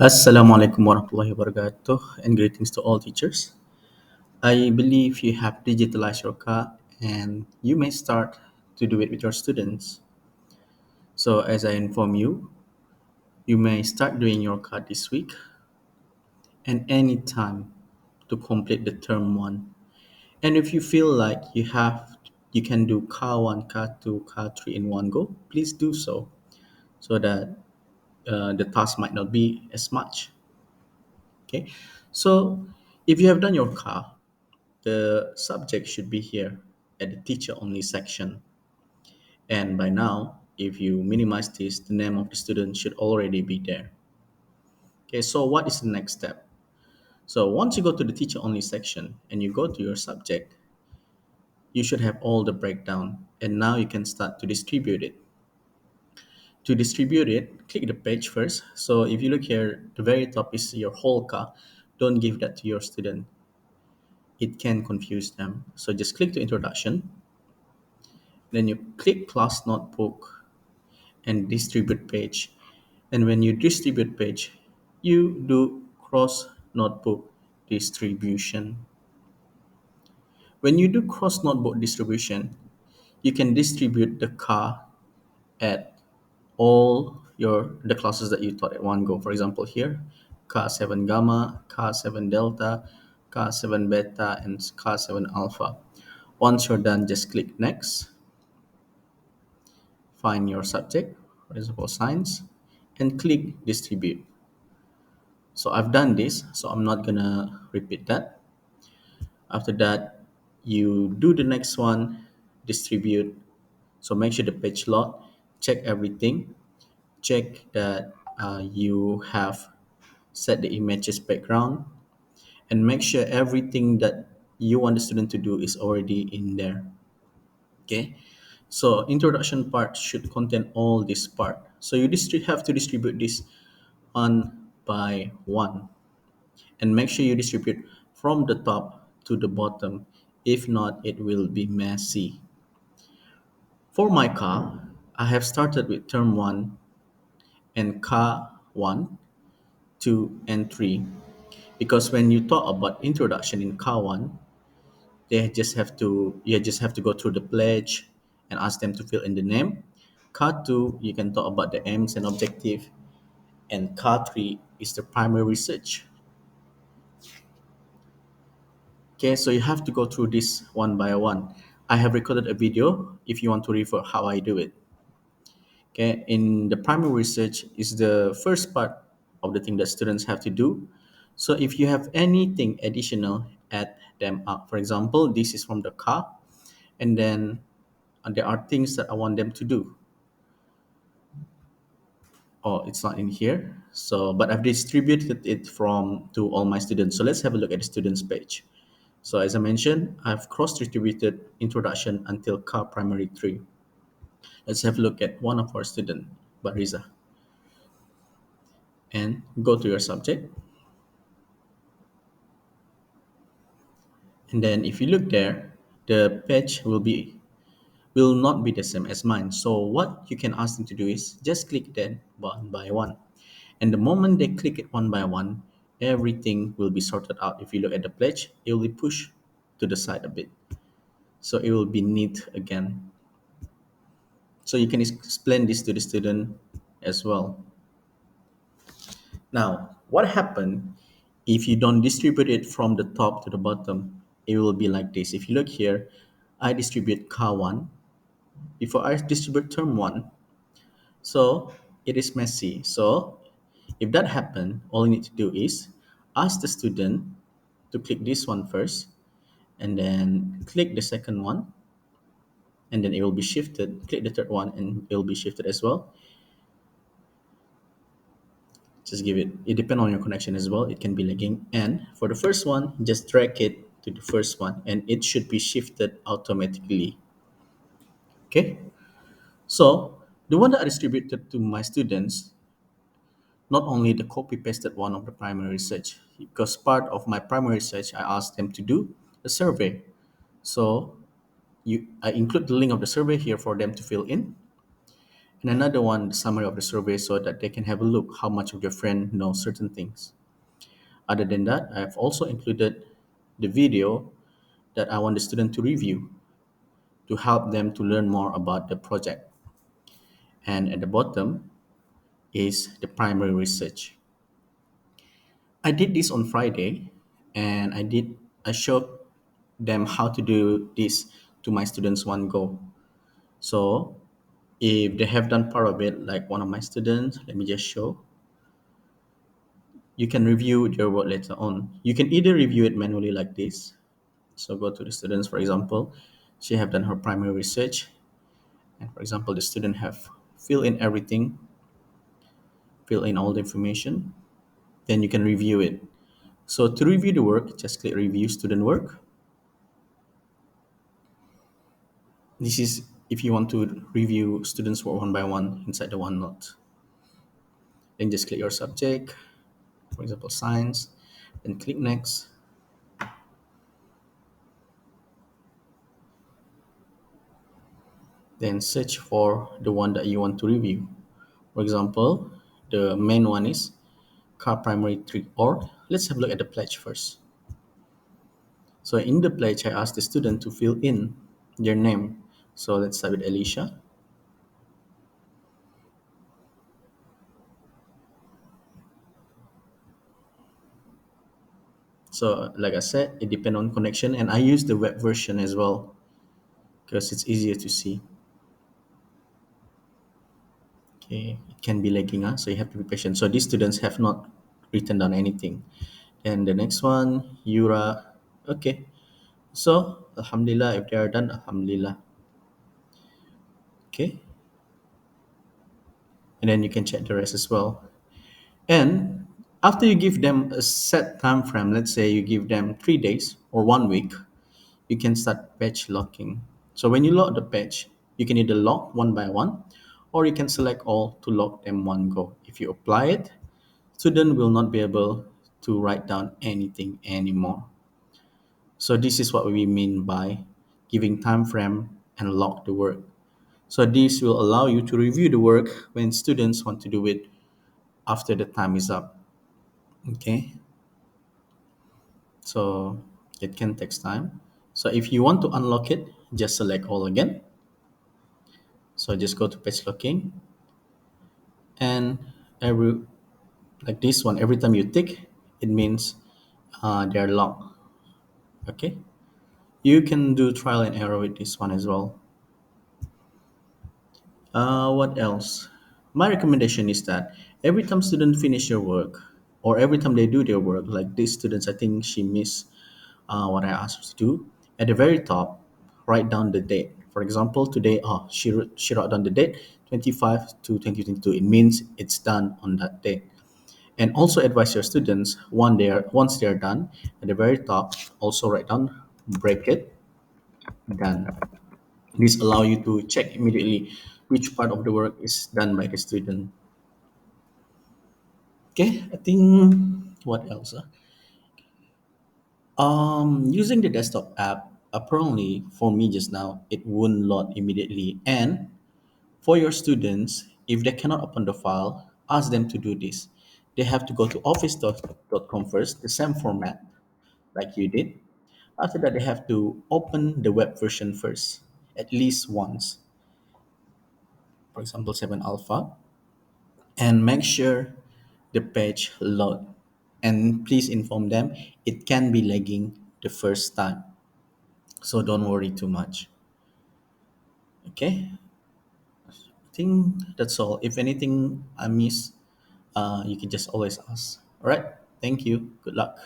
Assalamualaikum warahmatullahi wabarakatuh and greetings to all teachers. I believe you have digitalized your car and you may start to do it with your students. So as I inform you, you may start doing your car this week and any time to complete the term 1. And if you feel like you can do car 1, car 2, car 3 in one go, please do so that the task might not be as much. Okay. So if you have done your car, the subject should be here at the teacher only section. And by now, if you minimize this, the name of the student should already be there. Okay, so what is the next step? So once you go to the teacher only section and you go to your subject, you should have all the breakdown. And now you can start to distribute it. To distribute it, click the page first. So if you look here, the very top is your whole car. Don't give that to your student. It can confuse them. So just click the introduction. Then you click class notebook and distribute page. And when you distribute page, you do cross notebook distribution. When you do cross notebook distribution, you can distribute the car at all the classes that you taught at one go. For example, here, car 7 gamma, car 7 delta, car 7 beta, and car 7 alpha. Once you're done, just click next, find your subject, for example, science, and click distribute. So I've done this, so I'm not gonna repeat that. After that, you do the next one, distribute. So make sure the page load, check everything, check that you have set the images background, and make sure everything that you want the student to do is already in there. Okay, so introduction part should contain all this part. So you have to distribute this one by one, and make sure you distribute from the top to the bottom. If not, it will be messy. For my car, I have started with term 1 and car 1, 2, and 3. Because when you talk about introduction in car 1, you just have to go through the pledge and ask them to fill in the name. Car 2, you can talk about the aims and objective. And car 3 is the primary research. Okay, so you have to go through this one by one. I have recorded a video if you want to refer how I do it. Okay, in the primary research is the first part of the thing that students have to do. So if you have anything additional, add them up. For example, this is from the car, and then there are things that I want them to do. Oh, it's not in here. So, but I've distributed it from to all my students. So let's have a look at the students page. So as I mentioned, I've cross-distributed introduction until car primary 3. Let's have a look at one of our student, Bariza, and go to your subject. And then if you look there, the page will not be the same as mine. So what you can ask them to do is just click that one by one. And the moment they click it one by one, everything will be sorted out. If you look at the pledge, it will be pushed to the side a bit. So it will be neat again. So you can explain this to the student as well. Now, what happened if you don't distribute it from the top to the bottom? It will be like this. If you look here, I distribute car 1 before I distribute term 1. So it is messy. So if that happened, all you need to do is ask the student to click this one first and then click the second one, and then it will be shifted. Click the third one and it will be shifted as well. Just give it depends on your connection as well. It can be lagging. And for the first one, just drag it to the first one and it should be shifted automatically. Okay. So the one that I distributed to my students, not only the copy pasted one of the primary research, because part of my primary research I asked them to do a survey. So I include the link of the survey here for them to fill in. And another one, the summary of the survey, so that they can have a look how much of their friend knows certain things. Other than that, I have also included the video that I want the student to review to help them to learn more about the project. And at the bottom is the primary research. I did this on Friday, and I showed them how to do this to my students one go. So if they have done part of it, like one of my students, let me just show. You can review their work later on. You can either review it manually like this. So go to the students, for example, she have done her primary research, and for example, the student have fill in everything, fill in all the information. Then you can review it. So to review the work, just click review student work. This is if you want to review students work one by one inside the OneNote. Then just click your subject, for example, science, then click next. Then search for the one that you want to review. For example, the main one is car primary 3, or let's have a look at the pledge first. So in the pledge, I asked the student to fill in their name. So let's start with Alicia. So like I said, it depends on connection, and I use the web version as well because it's easier to see. Okay, it can be lagging, so you have to be patient. So these students have not written down anything. And the next one, Yura. Okay, so Alhamdulillah, if they are done, Alhamdulillah. Okay, and then you can check the rest as well. And after you give them a set time frame, let's say you give them 3 days or 1 week, you can start batch locking. So when you lock the batch, you can either lock one by one, or you can select all to lock them one go. If you apply it, student will not be able to write down anything anymore. So this is what we mean by giving time frame and lock the work. So this will allow you to review the work when students want to do it after the time is up. Okay, so it can take time. So if you want to unlock it, just select all again. So just go to page locking, and every like this one, every time you tick, it means they're locked. Okay, you can do trial and error with this one as well. What else? My recommendation is that every time students finish their work, or every time they do their work, like these students, I think she missed what I asked her to do. At the very top, write down the date. For example, today, she wrote down the date 25 to 2022. It means it's done on that date. And also advise your students once they are done, at the very top, also write down bracket done. This allow you to check immediately which part of the work is done by the student. Okay, I think what else? Using the desktop app, apparently for me just now, it won't load immediately. And for your students, if they cannot open the file, ask them to do this. They have to go to office.com first, the same format like you did. After that, they have to open the web version first, at least once. For example, 7 Alpha, and make sure the page load. And please inform them it can be lagging the first time. So don't worry too much. Okay, I think that's all. If anything I miss, you can just always ask. All right, thank you. Good luck.